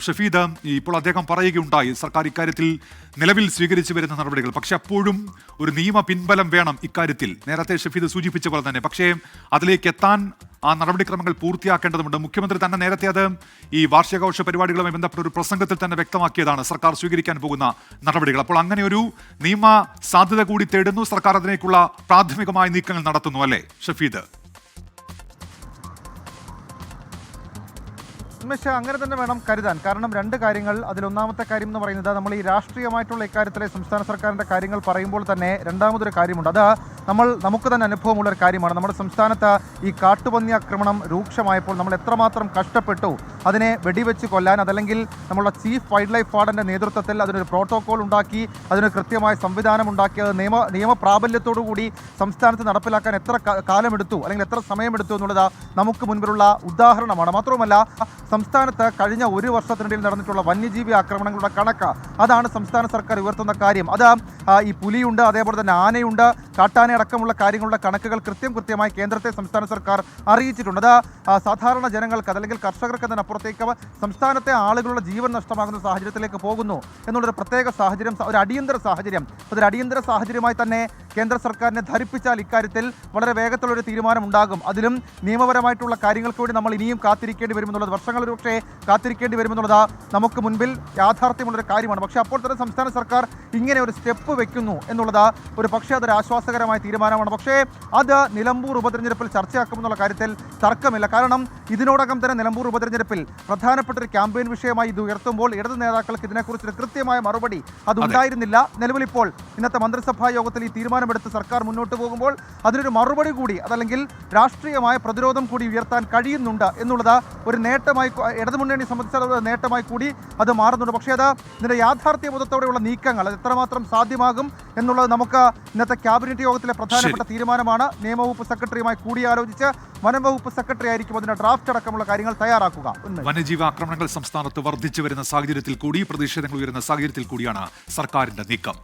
ഷഫീദ്, ഇപ്പോൾ അദ്ദേഹം പറയുകയുണ്ടായി സർക്കാർ ഇക്കാര്യത്തിൽ നിലവിൽ സ്വീകരിച്ചു വരുന്ന നടപടികൾ, പക്ഷെ അപ്പോഴും ഒരു നിയമ പിൻബലം വേണം ഇക്കാര്യത്തിൽ. നേരത്തെ ഷഫീദ് സൂചിപ്പിച്ച പോലെ തന്നെ, പക്ഷേ അതിലേക്ക് എത്താൻ ആ നടപടിക്രമങ്ങൾ പൂർത്തിയാക്കേണ്ടതുണ്ട്. മുഖ്യമന്ത്രി തന്നെ നേരത്തെ അത് ഈ വാർഷികാഘോഷ പരിപാടികളുമായി ബന്ധപ്പെട്ട ഒരു പ്രസംഗത്തിൽ തന്നെ വ്യക്തമാക്കിയതാണ് സർക്കാർ സ്വീകരിക്കാൻ പോകുന്ന നടപടികൾ. അപ്പോൾ അങ്ങനെ ഒരു നിയമ സാധ്യത കൂടി തേടുന്നു സർക്കാർ, അതിലേക്കുള്ള പ്രാഥമികമായ നീക്കങ്ങൾ നടത്തുന്നു അല്ലേ ഷഫീദ്? അങ്ങനെ തന്നെ വേണം കരുതാൻ. കാരണം രണ്ട് കാര്യങ്ങൾ. അതിലൊന്നാമത്തെ കാര്യം എന്ന് പറയുന്നത്, നമ്മൾ ഈ രാഷ്ട്രീയമായിട്ടുള്ള ഇക്കാര്യത്തിലെ സംസ്ഥാന സർക്കാരിൻ്റെ കാര്യങ്ങൾ പറയുമ്പോൾ തന്നെ രണ്ടാമതൊരു കാര്യമുണ്ട്. അത് നമുക്ക് തന്നെ അനുഭവമുള്ളൊരു കാര്യമാണ്. നമ്മുടെ സംസ്ഥാനത്ത് ഈ കാട്ടുപന്നി ആക്രമണം രൂക്ഷമായപ്പോൾ നമ്മൾ എത്രമാത്രം കഷ്ടപ്പെട്ടു അതിനെ വെടിവെച്ച് കൊല്ലാൻ. അതല്ലെങ്കിൽ നമ്മളുടെ ചീഫ് വൈൽഡ് ലൈഫ് വാർഡൻ്റെ നേതൃത്വത്തിൽ അതിനൊരു പ്രോട്ടോകോൾ ഉണ്ടാക്കി, അതിനൊരു കൃത്യമായ സംവിധാനം ഉണ്ടാക്കി, അത് നിയമപ്രാബല്യത്തോടു കൂടി സംസ്ഥാനത്ത് നടപ്പിലാക്കാൻ എത്ര കാലമെടുത്തു അല്ലെങ്കിൽ എത്ര സമയമെടുത്തു എന്നുള്ളത് നമുക്ക് മുൻപിലുള്ള ഉദാഹരണമാണ്. മാത്രവുമല്ല, സംസ്ഥാനത്ത് കഴിഞ്ഞ ഒരു വർഷത്തിനിടയിൽ നടന്നിട്ടുള്ള വന്യജീവി ആക്രമണങ്ങളുടെ കണക്ക്, അതാണ് സംസ്ഥാന സർക്കാർ ഉയർത്തുന്ന കാര്യം. അത് ഈ പുലിയുണ്ട്, അതേപോലെ തന്നെ ആനയുണ്ട്, കാട്ടാന അടക്കമുള്ള കാര്യങ്ങളുടെ കണക്കുകൾ കൃത്യമായി കേന്ദ്രത്തെ സംസ്ഥാന സർക്കാർ അറിയിച്ചിട്ടുണ്ട്. അത് സാധാരണ ജനങ്ങൾക്ക് അതല്ലെങ്കിൽ കർഷകർക്ക് അതിനപ്പുറത്തേക്ക് സംസ്ഥാനത്തെ ആളുകളുടെ ജീവൻ നഷ്ടമാകുന്ന സാഹചര്യത്തിലേക്ക് പോകുന്നു എന്നുള്ളൊരു പ്രത്യേക സാഹചര്യം, ഒരു അടിയന്തര സാഹചര്യം. അതൊരു അടിയന്തര സാഹചര്യമായി തന്നെ കേന്ദ്ര സർക്കാരിനെ ധരിപ്പിച്ചാൽ ഇക്കാര്യത്തിൽ വളരെ വേഗത്തിലൊരു തീരുമാനം ഉണ്ടാകും. അതിലും നിയമപരമായിട്ടുള്ള കാര്യങ്ങൾക്ക് വേണ്ടി നമ്മൾ ഇനിയും കാത്തിരിക്കേണ്ടി വരുമെന്നുള്ളത്, വർഷങ്ങൾ പക്ഷേ കാത്തിരിക്കേണ്ടി വരുമെന്നുള്ളത് നമുക്ക് മുൻപിൽ യാഥാർത്ഥ്യമുള്ളൊരു കാര്യമാണ്. പക്ഷേ അപ്പോൾ തന്നെ സംസ്ഥാന സർക്കാർ ഇങ്ങനെ ഒരു സ്റ്റെപ്പ് വെക്കുന്നു എന്നുള്ളത് ഒരു പക്ഷേ അതൊരു ആശ്വാസകരമായ തീരുമാനമാണ്. പക്ഷേ അത് നിലമ്പൂർ ഉപതെരഞ്ഞെടുപ്പിൽ ചർച്ചയാക്കുമെന്നുള്ള കാര്യത്തിൽ തർക്കമില്ല. കാരണം ഇതിനോടകം തന്നെ നിലമ്പൂർ ഉപതെരഞ്ഞെടുപ്പിൽ പ്രധാനപ്പെട്ട ഒരു ക്യാമ്പയിൻ വിഷയമായി ഇത് ഉയർത്തുമ്പോൾ ഇടതു നേതാക്കൾക്ക് ഇതിനെക്കുറിച്ചൊരു കൃത്യമായ മറുപടി അതുണ്ടായിരുന്നില്ല. നിലവിൽ ഇപ്പോൾ ഇന്നത്തെ മന്ത്രിസഭാ യോഗത്തിൽ ഈ തീരുമാനമെടുത്ത് സർക്കാർ മുന്നോട്ട് പോകുമ്പോൾ അതിനൊരു മറുപടി കൂടി, അതല്ലെങ്കിൽ രാഷ്ട്രീയമായ പ്രതിരോധം കൂടി ഉയർത്താൻ കഴിയുന്നുണ്ട് എന്നുള്ളത് ഒരു നേട്ടമായി, ഇടതുമുന്നണി സംബന്ധിച്ചിടത്തോളം നേട്ടമായി കൂടി അത് മാറുന്നുണ്ട്. പക്ഷേ അത് ഇതിൻ്റെ യാഥാർത്ഥ്യബോധത്തോടെയുള്ള നീക്കങ്ങൾ അത് എത്രമാത്രം സാധ്യമാകും എന്നുള്ളത് നമുക്ക് ഇന്നത്തെ ക്യാബിനറ്റ് യോഗത്തിലെ പ്രധാനപ്പെട്ട തീരുമാനമാണ്. നിയമവകുപ്പ് സെക്രട്ടറിയുമായി കൂടിയാലോചിച്ച് വനം വകുപ്പ് സെക്രട്ടറി ആയിരിക്കും അതിന്റെ ഡ്രാഫ്റ്റ് അടക്കമുള്ള കാര്യങ്ങൾ തയ്യാറാക്കുക. വന്യജീവി ആക്രമണങ്ങൾ സംസ്ഥാനത്ത് വർദ്ധിച്ചു വരുന്ന സാഹചര്യത്തിൽ കൂടി, പ്രതിഷേധങ്ങൾ ഉയരുന്ന സാഹചര്യത്തിൽ കൂടിയാണ് സർക്കാരിന്റെ നീക്കം.